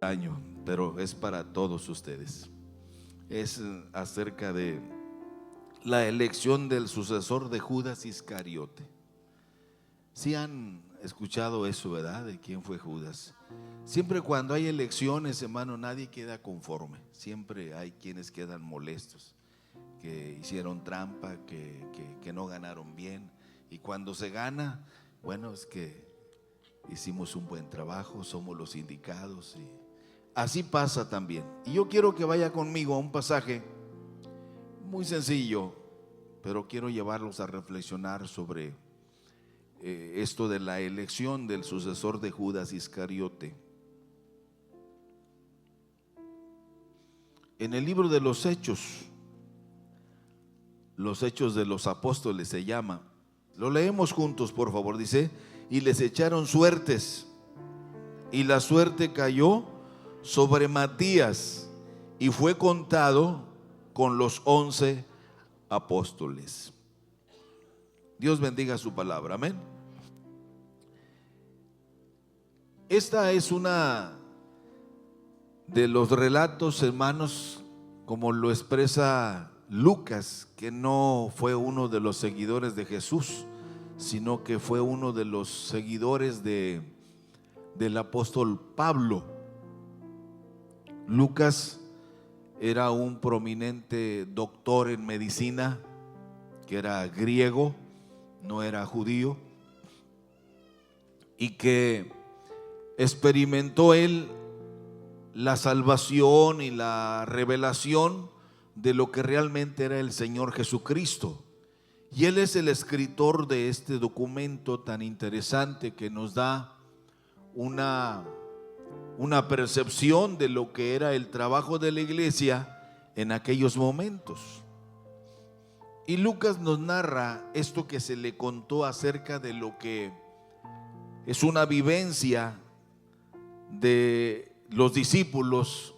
año, pero es para todos ustedes. Es acerca de la elección del sucesor de Judas Iscariote. Si han escuchado eso, ¿verdad? De quién fue Judas. Siempre cuando hay elecciones, hermano, nadie queda conforme. Siempre hay quienes quedan molestos, que hicieron trampa, que no ganaron bien. Y cuando se gana, bueno, es que hicimos un buen trabajo, somos los indicados. Y así pasa también. Y yo quiero que vaya conmigo a un pasaje muy sencillo, pero quiero llevarlos a reflexionar sobre esto de la elección del sucesor de Judas Iscariote. En el libro de los Hechos de los Apóstoles se llama. Lo leemos juntos, por favor. Dice: y les echaron suertes, y la suerte cayó sobre Matías, y fue contado con los 11 apóstoles. Dios bendiga su palabra, amén. Esta es una de los relatos, hermanos, como lo expresa Lucas, que no fue uno de los seguidores de Jesús, sino que fue uno de los seguidores del apóstol Pablo. Lucas era un prominente doctor en medicina, que era griego, no era judío, y que experimentó él la salvación y la revelación de lo que realmente era el Señor Jesucristo. Y él es el escritor de este documento tan interesante que nos da una percepción de lo que era el trabajo de la iglesia en aquellos momentos. Y Lucas nos narra esto que se le contó acerca de lo que es una vivencia de los discípulos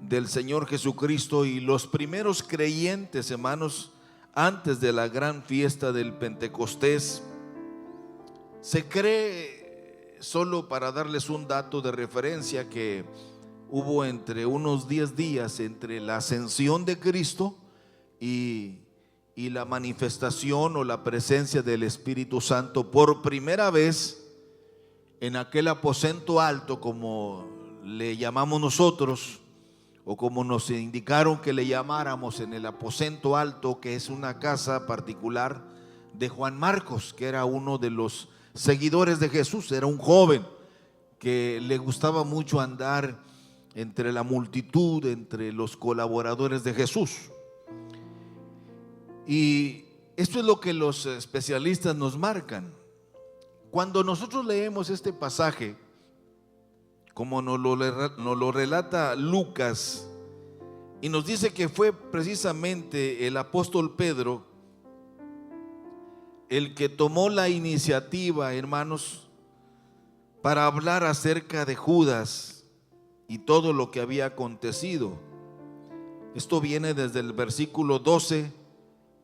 del Señor Jesucristo y los primeros creyentes, hermanos, antes de la gran fiesta del Pentecostés. Se cree, solo para darles un dato de referencia, que hubo entre unos 10 días entre la ascensión de Cristo y la manifestación o la presencia del Espíritu Santo por primera vez en aquel aposento alto, como le llamamos nosotros, o como nos indicaron que le llamáramos, en el aposento alto, que es una casa particular de Juan Marcos, que era uno de los seguidores de Jesús. Era un joven que le gustaba mucho andar entre la multitud, entre los colaboradores de Jesús. Y esto es lo que los especialistas nos marcan. Cuando nosotros leemos este pasaje, como nos lo relata Lucas, y nos dice que fue precisamente el apóstol Pedro el que tomó la iniciativa, hermanos, para hablar acerca de Judas y todo lo que había acontecido. Esto viene desde el versículo 12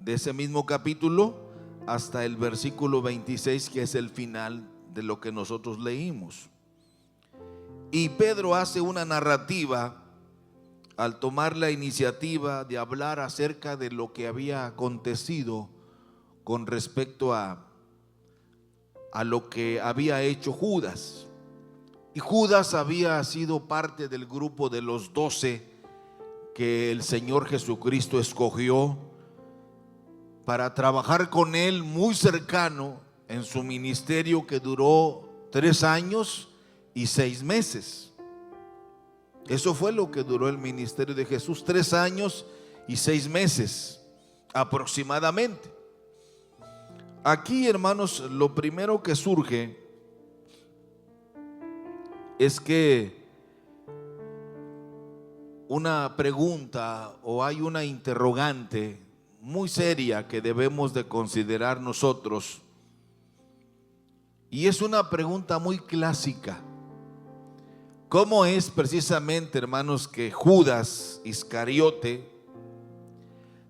de ese mismo capítulo hasta el versículo 26, que es el final de lo que nosotros leímos. Y Pedro hace una narrativa al tomar la iniciativa de hablar acerca de lo que había acontecido con respecto a lo que había hecho Judas. Y Judas había sido parte del grupo de los 12 que el Señor Jesucristo escogió para trabajar con él muy cercano en su ministerio, que duró 3 años y 6 meses. Eso fue lo que duró el ministerio de Jesús, 3 años y 6 meses aproximadamente. Aquí, hermanos, lo primero que surge es que una pregunta, o hay una interrogante muy seria que debemos de considerar nosotros, y es una pregunta muy clásica. ¿Cómo es precisamente, hermanos, que Judas Iscariote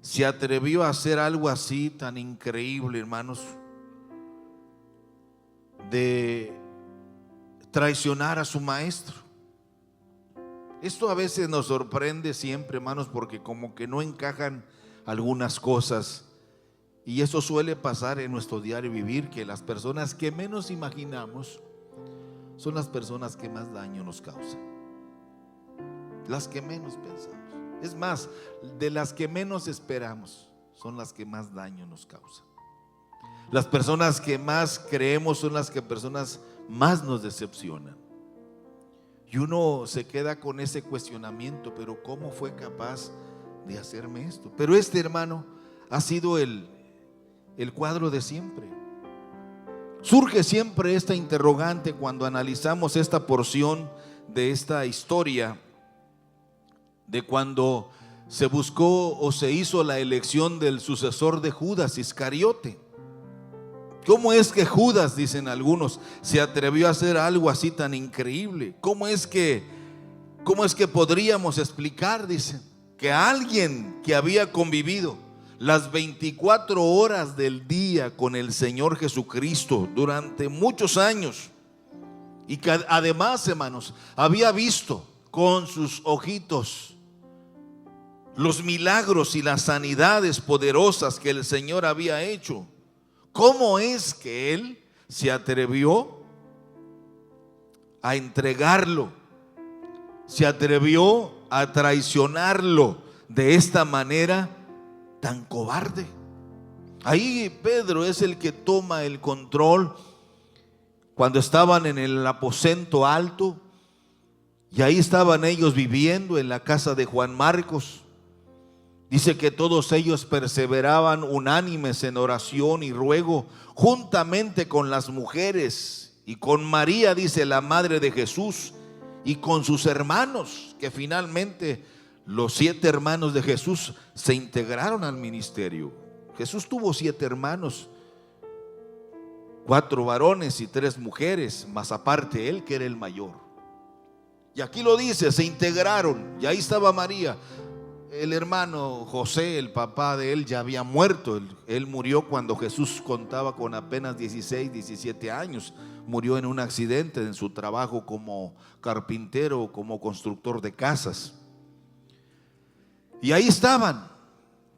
se atrevió a hacer algo así tan increíble, hermanos, de traicionar a su maestro? Esto a veces nos sorprende siempre, hermanos, porque como que no encajan algunas cosas. Y eso suele pasar en nuestro diario vivir, que las personas que menos imaginamos son las personas que más daño nos causan. Las que menos pensamos. Es más, de las que menos esperamos son las que más daño nos causan. Las personas que más creemos son las que personas más nos decepcionan. Y uno se queda con ese cuestionamiento, pero ¿cómo fue capaz de hacerme esto? Pero este hermano ha sido el cuadro de siempre. Surge siempre esta interrogante cuando analizamos esta porción de esta historia, de cuando se buscó o se hizo la elección del sucesor de Judas Iscariote. ¿Cómo es que Judas, dicen algunos, se atrevió a hacer algo así tan increíble? ¿Cómo es que podríamos explicar, dicen, que alguien que había convivido las 24 horas del día con el Señor Jesucristo durante muchos años, y que además, hermanos, había visto con sus ojitos los milagros y las sanidades poderosas que el Señor había hecho, cómo es que él se atrevió a entregarlo, se atrevió a traicionarlo de esta manera tan cobarde? Ahí Pedro es el que toma el control cuando estaban en el aposento alto, y ahí estaban ellos viviendo en la casa de Juan Marcos. Dice que todos ellos perseveraban unánimes en oración y ruego, juntamente con las mujeres y con María, dice, la madre de Jesús, y con sus hermanos, que finalmente los 7 hermanos de Jesús se integraron al ministerio. Jesús tuvo 7 hermanos, 4 varones y 3 mujeres, más aparte él, que era el mayor. Y aquí lo dice, se integraron, y ahí estaba María. El hermano José, el papá de él, ya había muerto. Él murió cuando Jesús contaba con apenas 16, 17 años. Murió en un accidente en su trabajo como carpintero, como constructor de casas. Y ahí estaban.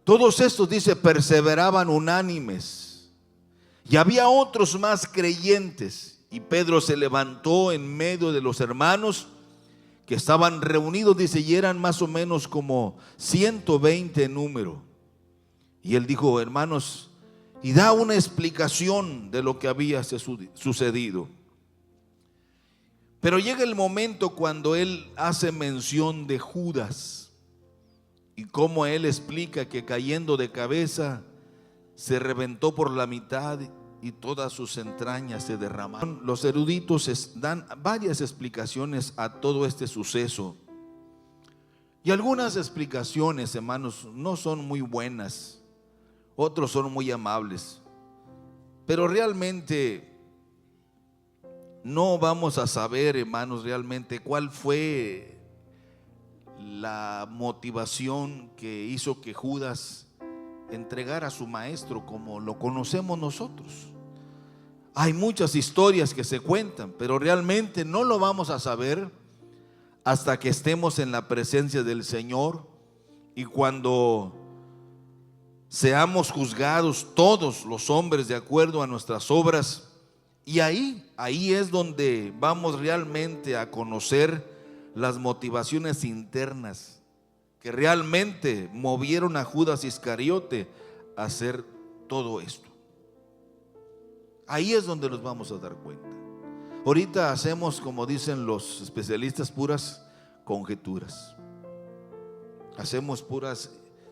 Todos estos, dice, perseveraban unánimes. Y había otros más creyentes. Y Pedro se levantó en medio de los hermanos que estaban reunidos, dice, y eran más o menos como 120 en número. Y él dijo: hermanos, y da una explicación de lo que había sucedido. Pero llega el momento cuando él hace mención de Judas, y cómo él explica que cayendo de cabeza se reventó por la mitad y todas sus entrañas se derramaron. Los eruditos dan varias explicaciones a todo este suceso, y algunas explicaciones, hermanos, no son muy buenas, otros son muy amables, pero realmente no vamos a saber, hermanos, realmente cuál fue la motivación que hizo que Judas entregara a su maestro como lo conocemos nosotros. Hay muchas historias que se cuentan, pero realmente no lo vamos a saber hasta que estemos en la presencia del Señor, y cuando seamos juzgados todos los hombres de acuerdo a nuestras obras. Y ahí es donde vamos realmente a conocer las motivaciones internas que realmente movieron a Judas Iscariote a hacer todo esto. Ahí es donde nos vamos a dar cuenta. Ahorita hacemos, como dicen los especialistas, puras conjeturas.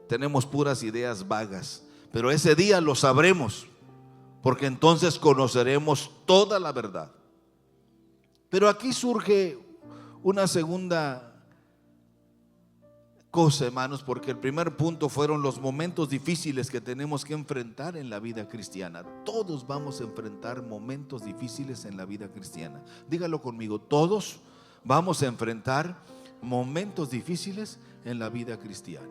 Tenemos puras ideas vagas, pero ese día lo sabremos, porque entonces conoceremos toda la verdad. Pero aquí surge una segunda cosa, hermanos, porque el primer punto fueron los momentos difíciles que tenemos que enfrentar en la vida cristiana. Todos vamos a enfrentar momentos difíciles en la vida cristiana. Dígalo conmigo: todos vamos a enfrentar momentos difíciles en la vida cristiana.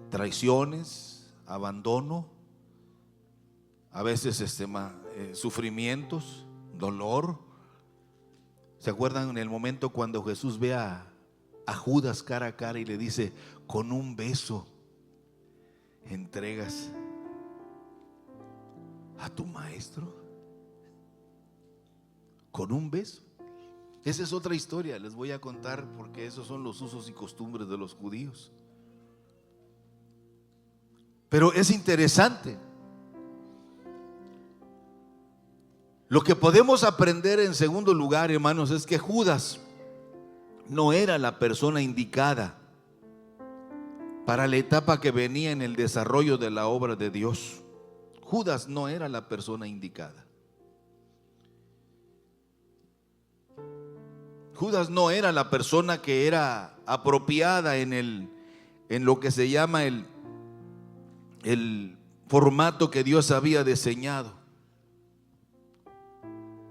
Traiciones, abandono, a veces sufrimientos, dolor, ¿Se acuerdan en el momento cuando Jesús ve a Judas cara a cara y le dice: con un beso entregas a tu maestro? Con un beso. Esa es otra historia, les voy a contar, porque esos son los usos y costumbres de los judíos. Pero es interesante. Lo que podemos aprender en segundo lugar, hermanos, es que Judas no era la persona indicada para la etapa que venía en el desarrollo de la obra de Dios. Judas no era la persona indicada. Judas no era la persona que era apropiada en lo que se llama el formato que Dios había diseñado.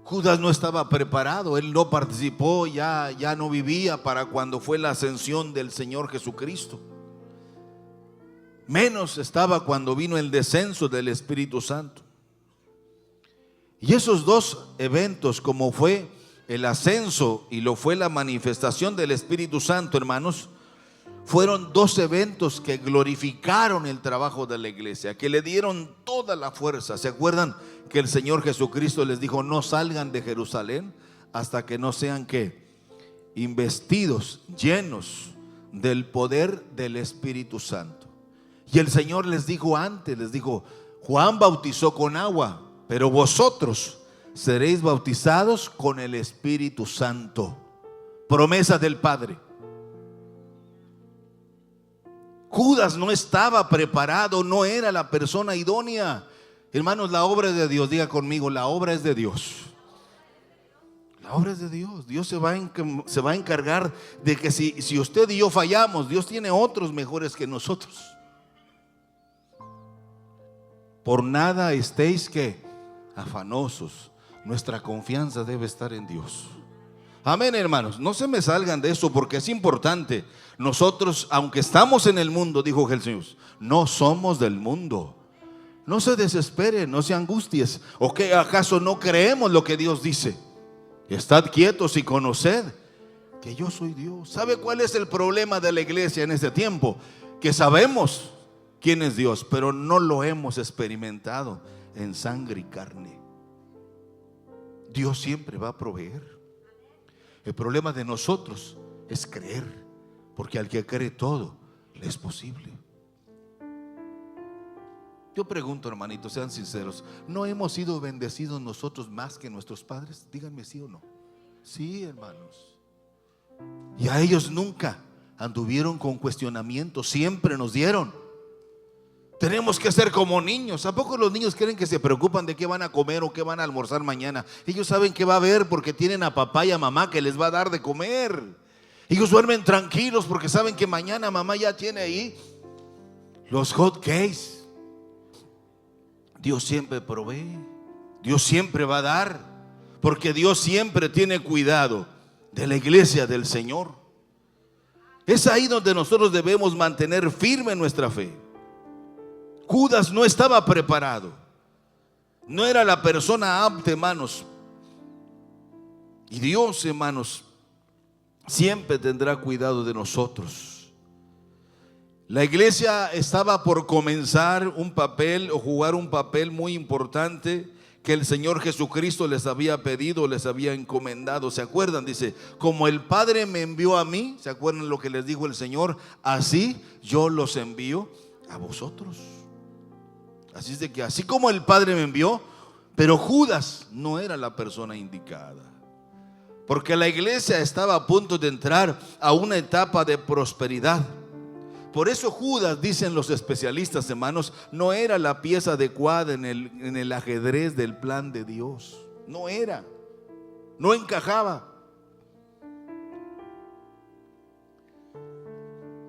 Judas no estaba preparado, él no participó, ya no vivía para cuando fue la ascensión del Señor Jesucristo. Menos estaba cuando vino el descenso del Espíritu Santo. Y esos dos eventos, como fue el ascenso y lo fue la manifestación del Espíritu Santo, hermanos, fueron dos eventos que glorificaron el trabajo de la iglesia, que le dieron toda la fuerza. ¿Se acuerdan que el Señor Jesucristo les dijo: no salgan de Jerusalén hasta que no sean investidos, llenos del poder del Espíritu Santo? Y el Señor les dijo antes, les dijo: Juan bautizó con agua, pero vosotros seréis bautizados con el Espíritu Santo. Promesa del Padre. Judas no estaba preparado, no era la persona idónea. Hermanos, la obra es de Dios. Diga conmigo: la obra es de Dios. La obra es de Dios. Dios se va a encargar de que si usted y yo fallamos, Dios tiene otros mejores que nosotros. Por nada estéis afanosos. Nuestra confianza debe estar en Dios. Amén, hermanos. No se me salgan de eso, porque es importante. Nosotros, aunque estamos en el mundo, dijo Jesús, no somos del mundo. No se desesperen, no se angustien. ¿O qué acaso no creemos lo que Dios dice? Estad quietos y conoced que yo soy Dios. ¿Sabe cuál es el problema de la iglesia en este tiempo? Que sabemos quién es Dios, pero no lo hemos experimentado en sangre y carne. Dios siempre va a proveer. El problema de nosotros es creer, porque al que cree todo le es posible. Yo pregunto, hermanitos, sean sinceros, ¿no hemos sido bendecidos nosotros más que nuestros padres? Díganme sí o no. Sí, hermanos. Y a ellos nunca anduvieron con cuestionamientos, siempre nos dieron. Tenemos que ser como niños. ¿A poco los niños creen que se preocupan de qué van a comer o qué van a almorzar mañana? Ellos saben qué va a haber porque tienen a papá y a mamá que les va a dar de comer. Ellos duermen tranquilos porque saben que mañana mamá ya tiene ahí los hot cakes. Dios siempre provee. Dios siempre va a dar, porque Dios siempre tiene cuidado de la iglesia del Señor. Es ahí donde nosotros debemos mantener firme nuestra fe. Judas no estaba preparado, no era la persona apta, hermanos. Y Dios, hermanos, siempre tendrá cuidado de nosotros. La iglesia estaba por comenzar un papel o jugar un papel muy importante que el Señor Jesucristo les había pedido, les había encomendado. ¿Se acuerdan? Dice: como el Padre me envió a mí, ¿se acuerdan lo que les dijo el Señor? Así yo los envío a vosotros. Así es de que así como el Padre me envió, pero Judas no era la persona indicada, porque la iglesia estaba a punto de entrar a una etapa de prosperidad. Por eso Judas, dicen los especialistas, hermanos, no era la pieza adecuada en el ajedrez del plan de Dios. No era, no encajaba.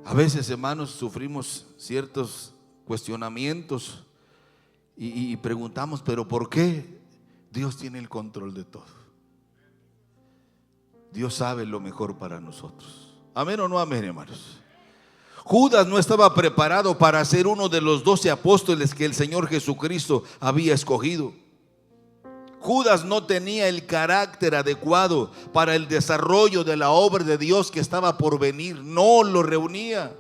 A veces, hermanos, sufrimos ciertos cuestionamientos y preguntamos: ¿pero por qué? Dios tiene el control de todo. Dios sabe lo mejor para nosotros. ¿Amén o no amén, hermanos? Judas no estaba preparado para ser uno de los 12 apóstoles que el Señor Jesucristo había escogido. Judas no tenía el carácter adecuado para el desarrollo de la obra de Dios que estaba por venir. No lo reunía.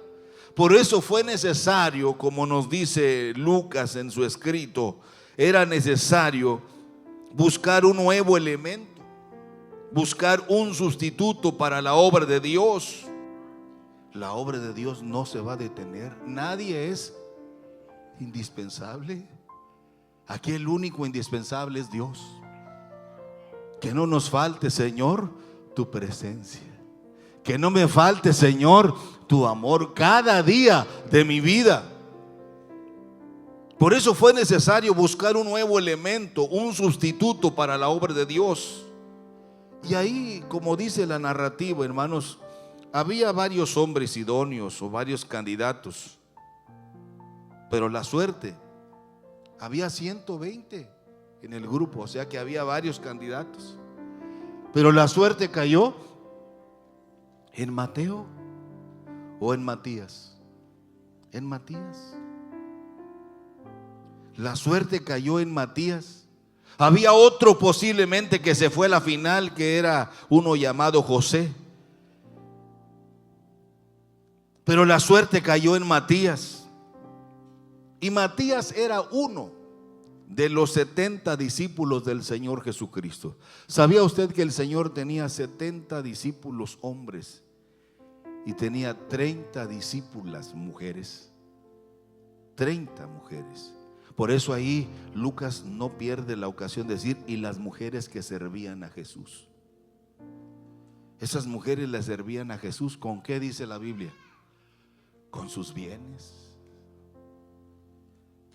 Por eso fue necesario, como nos dice Lucas en su escrito, era necesario buscar un nuevo elemento, buscar un sustituto para la obra de Dios. La obra de Dios no se va a detener. Nadie es indispensable. Aquí el único indispensable es Dios. Que no nos falte, Señor, tu presencia. Que no me falte, Señor, tu amor cada día de mi vida. Por eso fue necesario buscar un nuevo elemento, un sustituto para la obra de Dios. Y ahí, como dice la narrativa, hermanos, había varios hombres idóneos o varios candidatos, pero la suerte, había 120 en el grupo, o sea que había varios candidatos, pero la suerte cayó en Mateo o en Matías. En Matías. La suerte cayó en Matías. Había otro posiblemente que se fue a la final, que era uno llamado José, pero la suerte cayó en Matías. Y Matías era uno de los 70 discípulos del Señor Jesucristo. ¿Sabía usted que el Señor tenía 70 discípulos hombres y tenía 30 discípulas mujeres? 30 mujeres. Por eso ahí Lucas no pierde la ocasión de decir: y las mujeres que servían a Jesús. Esas mujeres le servían a Jesús. ¿Con qué dice la Biblia? Con sus bienes.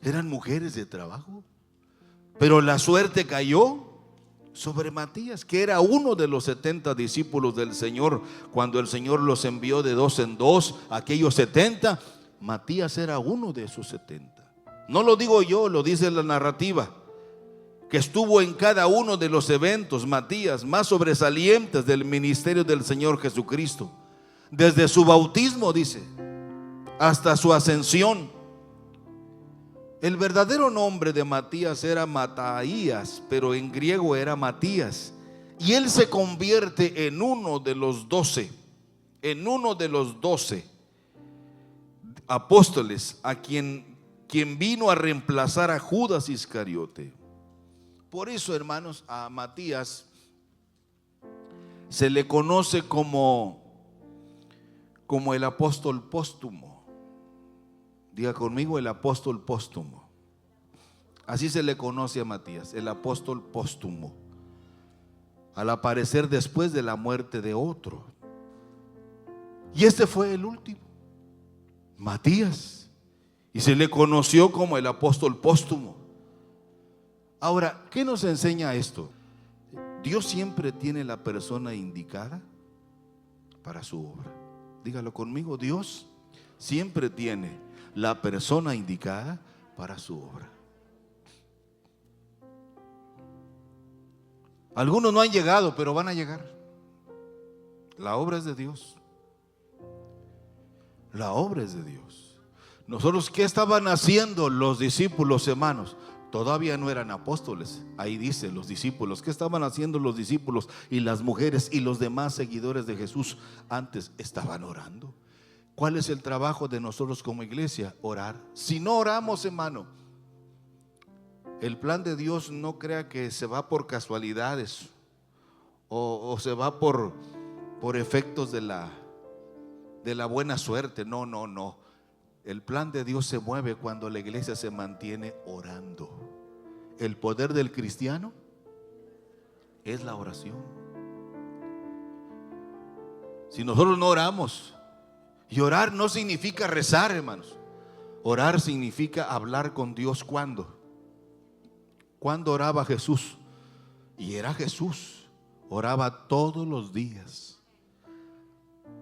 Eran mujeres de trabajo. Pero la suerte cayó sobre Matías, que era uno de los 70 discípulos del Señor. Cuando el Señor los envió de dos en dos, aquellos 70, Matías era uno de esos 70. No lo digo yo, lo dice la narrativa, que estuvo en cada uno de los eventos, Matías, más sobresalientes del ministerio del Señor Jesucristo. Desde su bautismo, dice, hasta su ascensión. El verdadero nombre de Matías era Mataías, pero en griego era Matías. Y él se convierte en uno de los 12, en uno de los 12 apóstoles, a quien vino a reemplazar a Judas Iscariote. Por eso, hermanos, a Matías se le conoce como el apóstol póstumo. Diga conmigo: el apóstol póstumo. Así se le conoce a Matías, el apóstol póstumo, al aparecer después de la muerte de otro. Y este fue el último, Matías, y se le conoció como el apóstol póstumo. Ahora, ¿qué nos enseña esto? Dios siempre tiene la persona indicada para su obra. Dígalo conmigo: Dios siempre tiene la persona indicada para su obra. Algunos no han llegado, pero van a llegar. La obra es de Dios. La obra es de Dios. Nosotros, ¿qué estaban haciendo los discípulos, hermanos? Todavía no eran apóstoles. Ahí dice los discípulos. ¿Qué estaban haciendo los discípulos y las mujeres y los demás seguidores de Jesús? Antes estaban orando. ¿Cuál es el trabajo de nosotros como iglesia? Orar. Si no oramos, hermano, el plan de Dios, no crea que se va por casualidades o se va por efectos de la buena suerte. No, no, no. El plan de Dios se mueve cuando la iglesia se mantiene orando. El poder del cristiano es la oración. Si nosotros no oramos, y orar no significa rezar, hermanos. Orar significa hablar con Dios. ¿Cuándo? ¿Cuándo oraba Jesús? Y era Jesús. Oraba todos los días.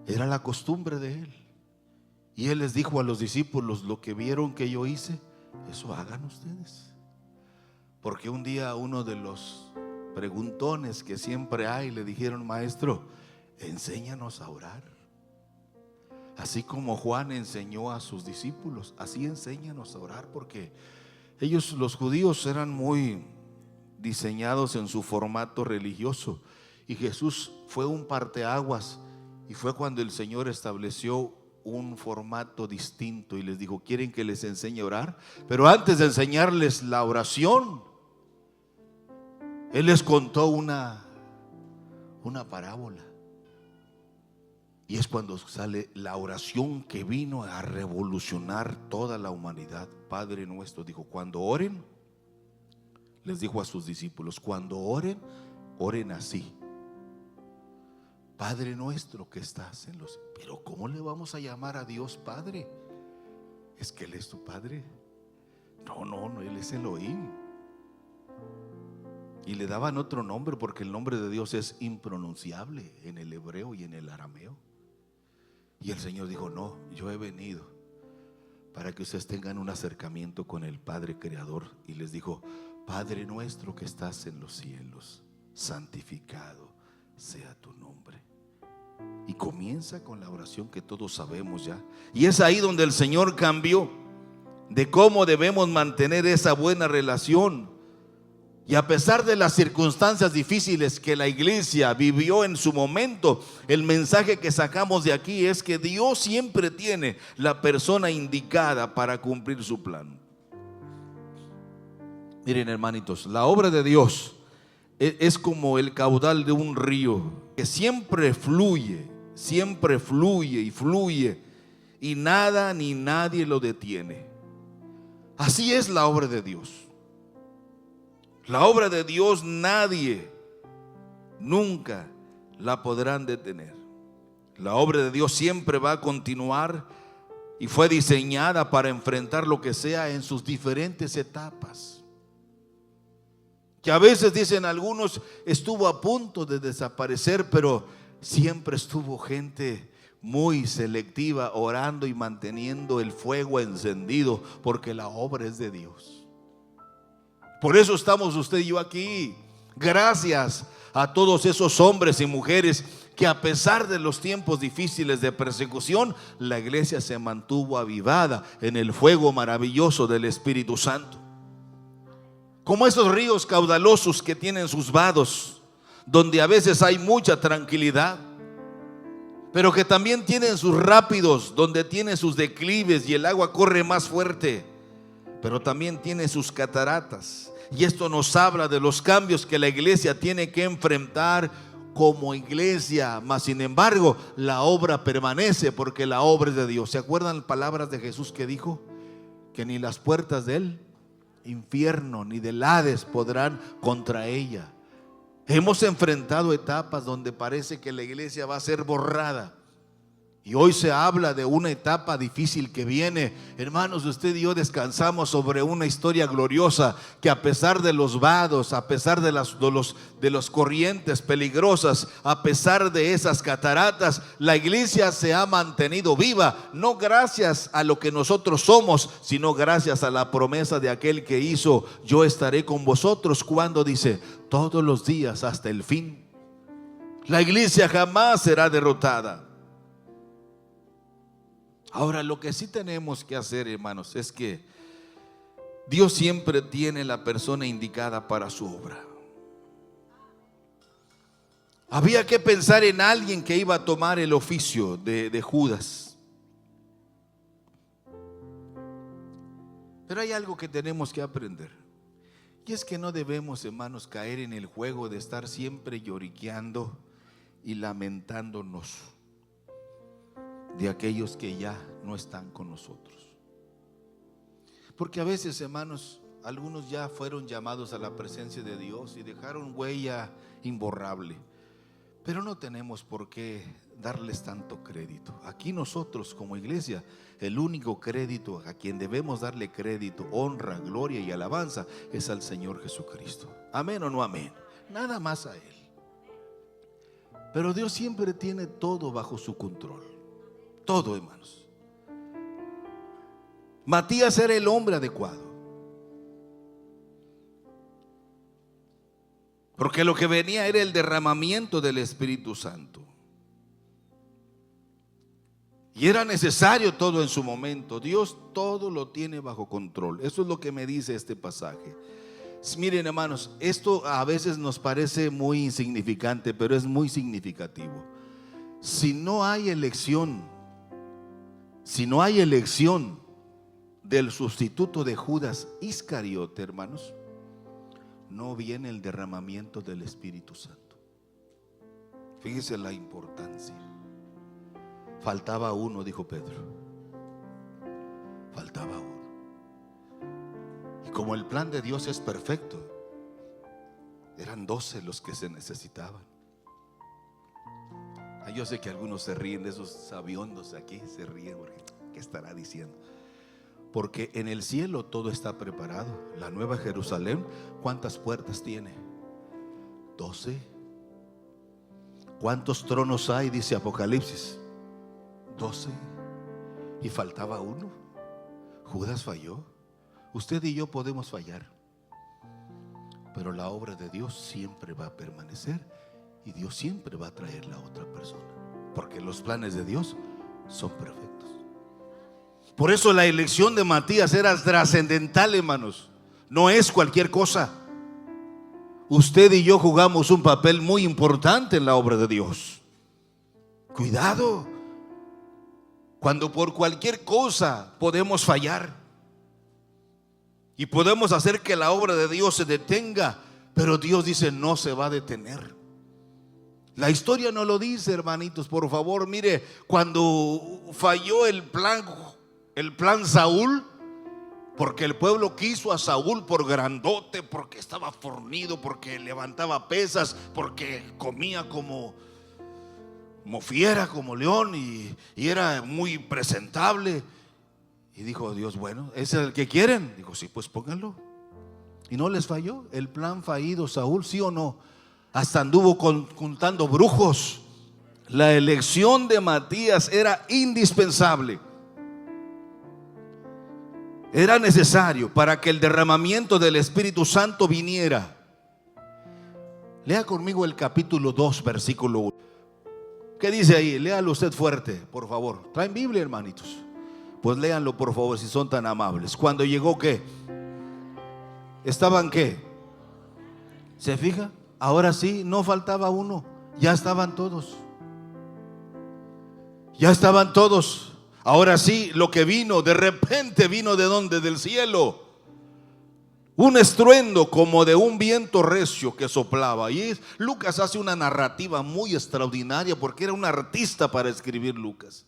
Era la costumbre de él. Y él les dijo a los discípulos: lo que vieron que yo hice, eso hagan ustedes. Porque un día uno de los preguntones que siempre hay le dijeron: maestro, enséñanos a orar. Así como Juan enseñó a sus discípulos, así enséñanos a orar. Porque ellos, los judíos, eran muy diseñados en su formato religioso. Y Jesús fue un parteaguas, y fue cuando el Señor estableció un formato distinto y les dijo: ¿quieren que les enseñe a orar? Pero antes de enseñarles la oración, Él les contó una parábola. Y es cuando sale la oración que vino a revolucionar toda la humanidad. Padre nuestro, dijo, cuando oren, les dijo a sus discípulos, cuando oren, oren así: Padre nuestro que estás en los... Pero ¿cómo le vamos a llamar a Dios Padre? ¿Es que Él es tu Padre? No, Él es Elohim. Y le daban otro nombre porque el nombre de Dios es impronunciable en el hebreo y en el arameo. Y el Señor dijo: no, yo he venido para que ustedes tengan un acercamiento con el Padre Creador. Y les dijo: Padre nuestro que estás en los cielos, santificado sea tu nombre. Y comienza con la oración que todos sabemos ya. Y es ahí donde el Señor cambió de cómo debemos mantener esa buena relación. Y a pesar de las circunstancias difíciles que la iglesia vivió en su momento, el mensaje que sacamos de aquí es que Dios siempre tiene la persona indicada para cumplir su plan. Miren, hermanitos, la obra de Dios es como el caudal de un río que siempre fluye y fluye, y nada ni nadie lo detiene. Así es la obra de Dios. La obra de Dios nadie, nunca la podrán detener. La obra de Dios siempre va a continuar y fue diseñada para enfrentar lo que sea en sus diferentes etapas. Que a veces dicen algunos estuvo a punto de desaparecer, pero siempre estuvo gente muy selectiva orando y manteniendo el fuego encendido, porque la obra es de Dios. Por eso estamos usted y yo aquí. Gracias a todos esos hombres y mujeres que a pesar de los tiempos difíciles de persecución, la iglesia se mantuvo avivada en el fuego maravilloso del Espíritu Santo. Como esos ríos caudalosos que tienen sus vados, donde a veces hay mucha tranquilidad, pero que también tienen sus rápidos, donde tienen sus declives y el agua corre más fuerte, pero también tiene sus cataratas. Y esto nos habla de los cambios que la iglesia tiene que enfrentar como iglesia. Mas sin embargo, la obra permanece porque la obra es de Dios. ¿Se acuerdan las palabras de Jesús que dijo? Que ni las puertas del infierno ni del Hades podrán contra ella. Hemos enfrentado etapas donde parece que la iglesia va a ser borrada. Y hoy se habla de una etapa difícil que viene. Hermanos, usted y yo descansamos sobre una historia gloriosa que a pesar de los vados, a pesar de los corrientes peligrosas, a pesar de esas cataratas, la iglesia se ha mantenido viva, no gracias a lo que nosotros somos, sino gracias a la promesa de aquel que hizo: yo estaré con vosotros, cuando dice, todos los días hasta el fin. La iglesia jamás será derrotada. Ahora, lo que sí tenemos que hacer, hermanos, es que Dios siempre tiene la persona indicada para su obra. Había que pensar en alguien que iba a tomar el oficio de Judas. Pero hay algo que tenemos que aprender. Y es que no debemos, hermanos, caer en el juego de estar siempre lloriqueando y lamentándonos de aquellos que ya no están con nosotros. Porque a veces, hermanos, algunos ya fueron llamados a la presencia de Dios y dejaron huella imborrable, pero no tenemos por qué darles tanto crédito. Aquí nosotros como iglesia, el único crédito a quien debemos darle crédito, honra, gloria y alabanza es al Señor Jesucristo. Amén o no amén, nada más a Él. Pero Dios siempre tiene todo bajo su control. Todo, hermanos. Matías era el hombre adecuado, porque lo que venía era el derramamiento del Espíritu Santo. Y era necesario todo en su momento. Dios todo lo tiene bajo control. Eso es lo que me dice este pasaje. Miren, hermanos, esto a veces nos parece muy insignificante, pero es muy significativo. Si no hay elección del sustituto de Judas Iscariote, hermanos, no viene el derramamiento del Espíritu Santo. Fíjese la importancia. Faltaba uno, dijo Pedro. Faltaba uno. Y como el plan de Dios es perfecto, eran 12 los que se necesitaban. Yo sé que algunos se ríen de esos sabiondos aquí, se ríen porque ¿qué estará diciendo? Porque en el cielo todo está preparado. La nueva Jerusalén, ¿cuántas puertas tiene? 12. ¿Cuántos tronos hay? Dice Apocalipsis. 12. Y faltaba uno. Judas falló. Usted y yo podemos fallar, pero la obra de Dios siempre va a permanecer y Dios siempre va a traer la otra persona, porque los planes de Dios son perfectos. Por eso la elección de Matías era trascendental, hermanos. No es cualquier cosa. Usted y yo jugamos un papel muy importante en la obra de Dios. Cuidado, cuando por cualquier cosa podemos fallar y podemos hacer que la obra de Dios se detenga, pero Dios dice no se va a detener. La historia no lo dice, hermanitos, por favor. Mire, cuando falló el plan Saúl, porque el pueblo quiso a Saúl por grandote, porque estaba fornido, porque levantaba pesas, porque comía como fiera, como león, y era muy presentable. Y dijo Dios, bueno, ¿ese es el que quieren? Dijo, sí, pues pónganlo. Y no les falló el plan fallido Saúl, ¿sí o no? Hasta anduvo contando brujos. La elección de Matías era indispensable. Era necesario para que el derramamiento del Espíritu Santo viniera. Lea conmigo el capítulo 2, versículo 1. ¿Qué dice ahí? Léalo usted fuerte, por favor. ¿Traen Biblia, hermanitos? Pues léanlo, por favor, si son tan amables. Cuando llegó, ¿qué? ¿Estaban qué? ¿Se fija? Ahora sí, no faltaba uno. Ya estaban todos. Ya estaban todos. Ahora sí, lo que vino, de repente vino ¿de dónde? Del cielo. Un estruendo como de un viento recio que soplaba. Y Lucas hace una narrativa muy extraordinaria, porque era un artista para escribir Lucas.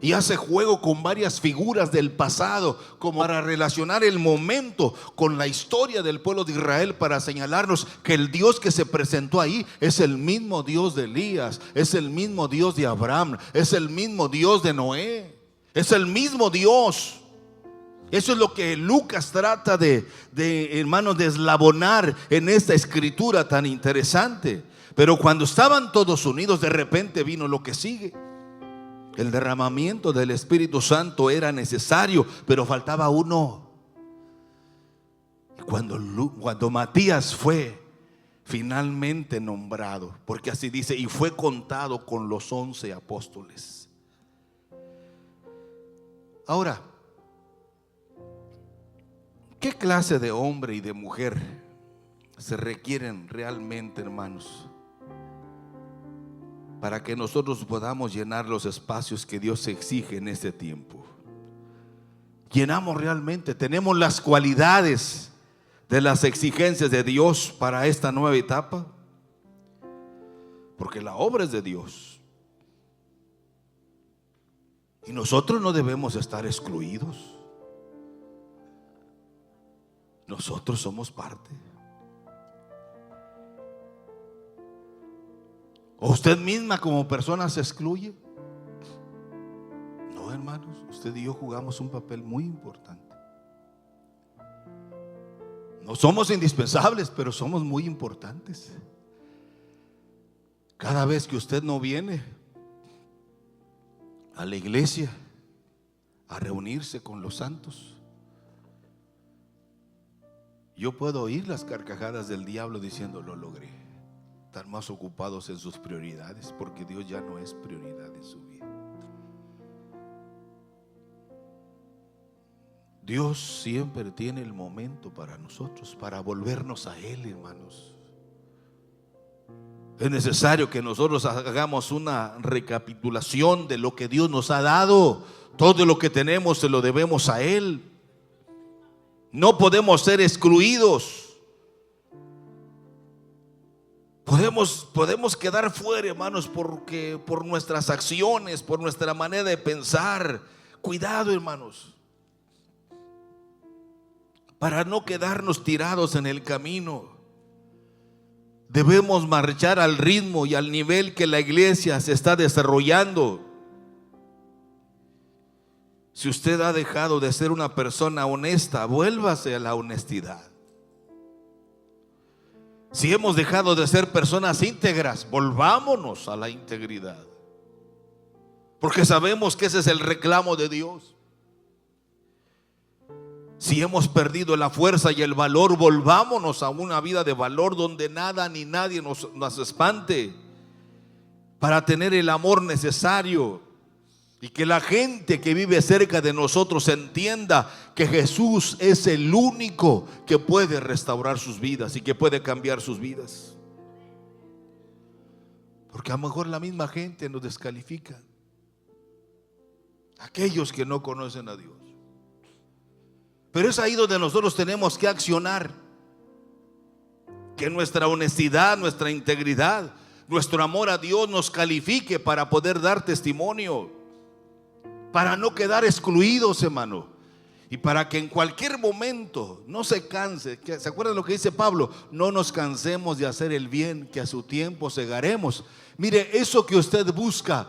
Y hace juego con varias figuras del pasado, como para relacionar el momento con la historia del pueblo de Israel, para señalarnos que el Dios que se presentó ahí es el mismo Dios de Elías, es el mismo Dios de Abraham, es el mismo Dios de Noé, es el mismo Dios. Eso es lo que Lucas trata de hermanos, de eslabonar en esta escritura tan interesante. Pero cuando estaban todos unidos, de repente vino lo que sigue. El derramamiento del Espíritu Santo era necesario, pero faltaba uno. Y cuando Matías fue finalmente nombrado, porque así dice, y fue contado con los 11 apóstoles. Ahora, ¿qué clase de hombre y de mujer se requieren realmente, hermanos, para que nosotros podamos llenar los espacios que Dios exige en este tiempo? ¿Llenamos realmente? ¿Tenemos las cualidades de las exigencias de Dios para esta nueva etapa? Porque la obra es de Dios y nosotros no debemos estar excluidos. Nosotros somos parte. ¿O usted misma como persona se excluye? No, hermanos, usted y yo jugamos un papel muy importante. No somos indispensables, pero somos muy importantes. Cada vez que usted no viene a la iglesia a reunirse con los santos, yo puedo oír las carcajadas del diablo diciendo, lo logré. Están más ocupados en sus prioridades, porque Dios ya no es prioridad en su vida. Dios siempre tiene el momento para nosotros, para volvernos a Él, hermanos. Es necesario que nosotros hagamos una recapitulación de lo que Dios nos ha dado. Todo lo que tenemos se lo debemos a Él. No podemos ser excluidos. Podemos quedar fuera, hermanos, porque por nuestras acciones, por nuestra manera de pensar. Cuidado, hermanos, para no quedarnos tirados en el camino. Debemos marchar al ritmo y al nivel que la iglesia se está desarrollando. Si usted ha dejado de ser una persona honesta, vuélvase a la honestidad. Si hemos dejado de ser personas íntegras, volvámonos a la integridad, porque sabemos que ese es el reclamo de Dios. Si hemos perdido la fuerza y el valor, volvámonos a una vida de valor donde nada ni nadie nos espante, para tener el amor necesario y que la gente que vive cerca de nosotros entienda que Jesús es el único que puede restaurar sus vidas y que puede cambiar sus vidas. Porque a lo mejor la misma gente nos descalifica, aquellos que no conocen a Dios. Pero es ahí donde nosotros tenemos que accionar, que nuestra honestidad, nuestra integridad, nuestro amor a Dios nos califique para poder dar testimonio, para no quedar excluidos, hermano, y para que en cualquier momento no se canse. ¿Se acuerdan lo que dice Pablo? No nos cansemos de hacer el bien, que a su tiempo segaremos. Mire, eso que usted busca,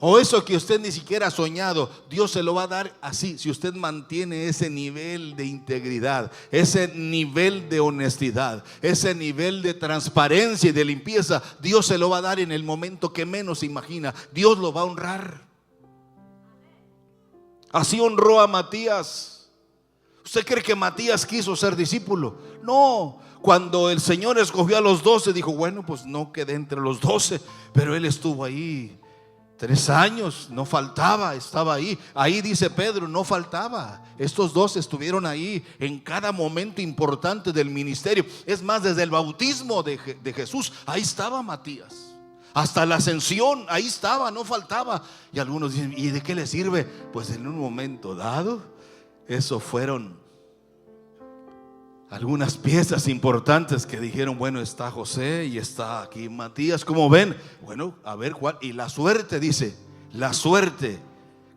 o eso que usted ni siquiera ha soñado, Dios se lo va a dar así, si usted mantiene ese nivel de integridad, ese nivel de honestidad, ese nivel de transparencia y de limpieza. Dios se lo va a dar en el momento que menos se imagina. Dios lo va a honrar. Así honró a Matías. ¿Usted cree que Matías quiso ser discípulo? No. Cuando el Señor escogió a los 12, dijo: bueno, pues no quedé entre los 12, pero él estuvo ahí 3 años, no faltaba, estaba ahí. Ahí dice Pedro, no faltaba. Estos 12 estuvieron ahí en cada momento importante del ministerio. Es más, desde el bautismo de Jesús, ahí estaba Matías. Hasta la ascensión, ahí estaba, no faltaba. Y algunos dicen: ¿y de qué le sirve? Pues en un momento dado, eso fueron algunas piezas importantes que dijeron: bueno, está José y está aquí Matías, ¿cómo ven? Bueno, a ver cuál. Y la suerte, dice, la suerte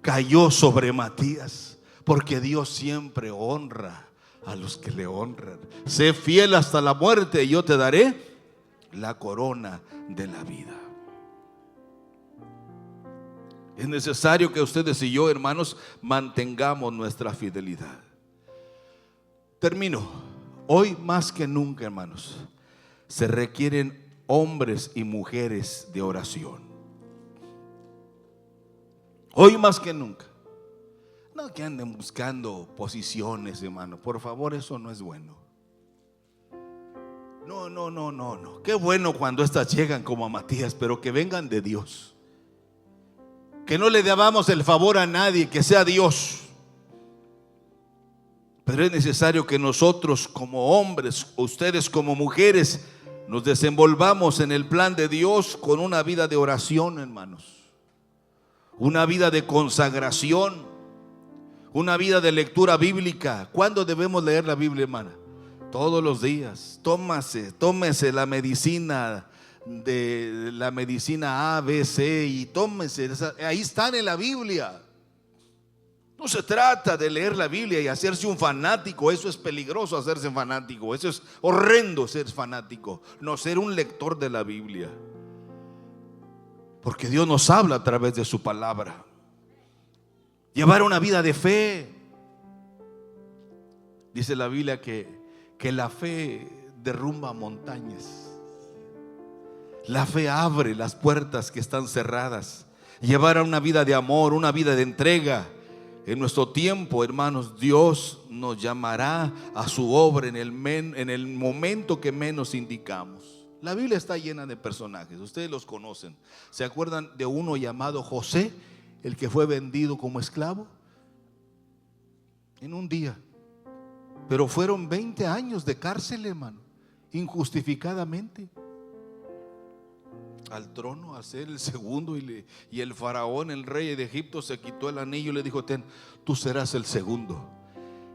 cayó sobre Matías, porque Dios siempre honra a los que le honran. Sé fiel hasta la muerte y yo te daré la corona de la vida. Es necesario que ustedes y yo, hermanos, mantengamos nuestra fidelidad. Termino. Hoy más que nunca, hermanos, se requieren hombres y mujeres de oración. Hoy más que nunca. No que anden buscando posiciones, hermano. Por favor, eso no es bueno. No. Qué bueno cuando estas llegan como a Matías, pero que vengan de Dios. Que no le debamos el favor a nadie, que sea Dios. Pero es necesario que nosotros como hombres, ustedes como mujeres, nos desenvolvamos en el plan de Dios con una vida de oración, hermanos. Una vida de consagración, una vida de lectura bíblica. ¿Cuándo debemos leer la Biblia, hermana? Todos los días. Tómese la medicina, de la medicina A, B, C, y tómese, ahí están en la Biblia. No se trata de leer la Biblia y hacerse un fanático. Eso es peligroso, hacerse fanático. Eso es horrendo, ser fanático. No, ser un lector de la Biblia, porque Dios nos habla a través de su palabra. Llevar una vida de fe. Dice la Biblia que la fe derrumba montañas. La fe abre las puertas que están cerradas. Llevar a una vida de amor, una vida de entrega. En nuestro tiempo, hermanos, Dios nos llamará a su obra en el momento que menos indicamos. La Biblia está llena de personajes, ustedes los conocen. ¿Se acuerdan de uno llamado José, el que fue vendido como esclavo? en un día. Pero fueron 20 años de cárcel, hermano, injustificadamente. Al trono a ser el segundo, y el faraón, el rey de Egipto, se quitó el anillo y le dijo: ten, tú serás el segundo.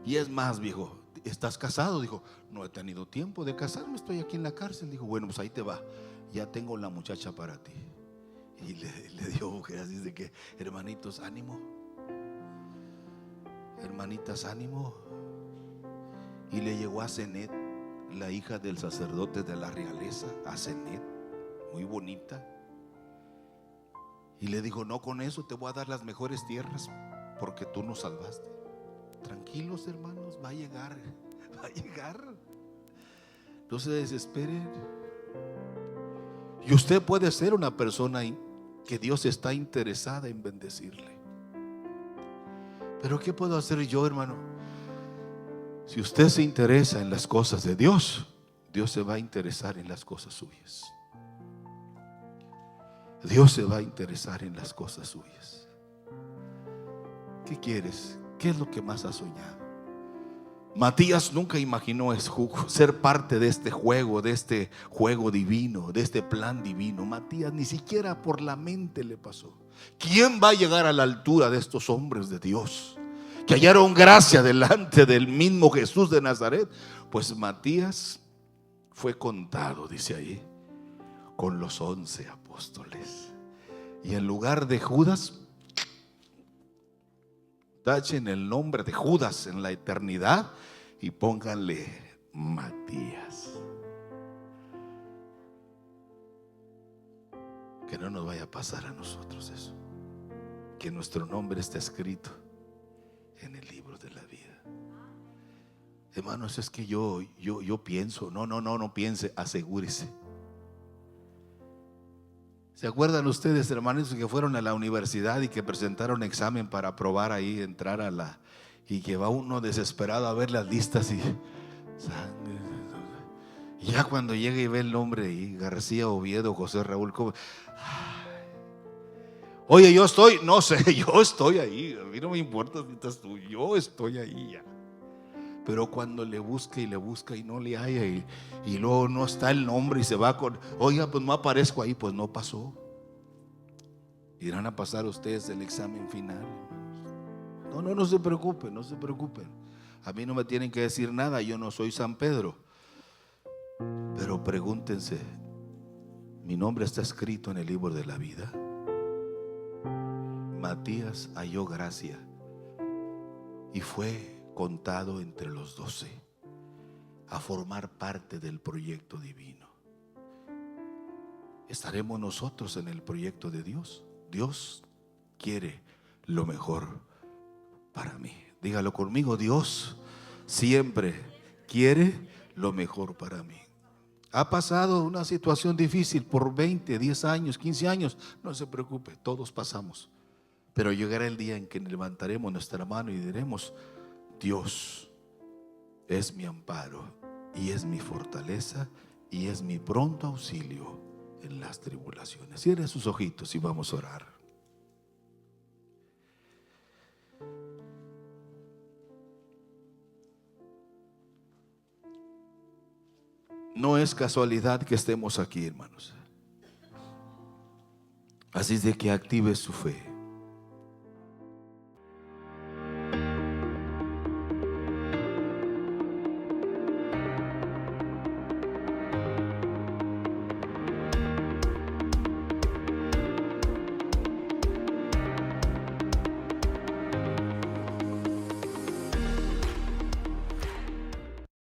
Y es más, viejo, ¿estás casado? Dijo: no he tenido tiempo de casarme, estoy aquí en la cárcel. Dijo: bueno, pues ahí te va, ya tengo la muchacha para ti. Y le dio mujer, así de que, hermanitos, ánimo, hermanitas, ánimo. Y le llegó a Zenet, la hija del sacerdote de la realeza, a Zenet, muy bonita. Y le dijo: no, con eso te voy a dar las mejores tierras, porque tú nos salvaste. Tranquilos, hermanos, va a llegar, va a llegar. No se desesperen. Y usted puede ser una persona que Dios está interesada en bendecirle. Pero ¿qué puedo hacer yo, hermano? Si usted se interesa en las cosas de Dios, Dios se va a interesar en las cosas suyas. Dios se va a interesar en las cosas suyas. ¿Qué quieres? ¿Qué es lo que más has soñado? Matías nunca imaginó ser parte de este juego divino, de este plan divino. Matías ni siquiera por la mente le pasó. ¿Quién va a llegar a la altura de estos hombres de Dios, que hallaron gracia delante del mismo Jesús de Nazaret? Pues Matías fue contado, dice ahí, con los 11 apóstoles. Y en lugar de Judas, tachen el nombre de Judas en la eternidad y pónganle Matías. Que no nos vaya a pasar a nosotros eso, que nuestro nombre esté escrito en el libro de la vida. Hermanos, es que yo pienso. No piense, asegúrese. ¿Se acuerdan ustedes, hermanos, que fueron a la universidad y que presentaron examen para aprobar ahí, entrar y que va uno desesperado a ver las listas y ya cuando llega y ve el nombre y García, Oviedo, José Raúl, oye, yo estoy, no sé, yo estoy ahí, a mí no me importa si estás tú, yo estoy ahí ya. Pero cuando le busca y no le halla y luego no está el nombre y se va con, oiga, pues no aparezco ahí, pues no pasó. Irán a pasar ustedes el examen final. No se preocupen, no se preocupen. A mí no me tienen que decir nada, yo no soy San Pedro. Pero pregúntense, ¿mi nombre está escrito en el libro de la vida? Matías halló gracia y fue contado entre los 12 a formar parte del proyecto divino. ¿Estaremos nosotros en el proyecto de Dios? Dios quiere lo mejor para mí. Dígalo conmigo: Dios siempre quiere lo mejor para mí. Ha pasado una situación difícil por 20, 10 años, 15 años. No se preocupe, todos pasamos. Pero llegará el día en que levantaremos nuestra mano y diremos: Dios es mi amparo y es mi fortaleza y es mi pronto auxilio en las tribulaciones. Cierre sus ojitos y vamos a orar. No es casualidad que estemos aquí, hermanos. Así es de que active su fe.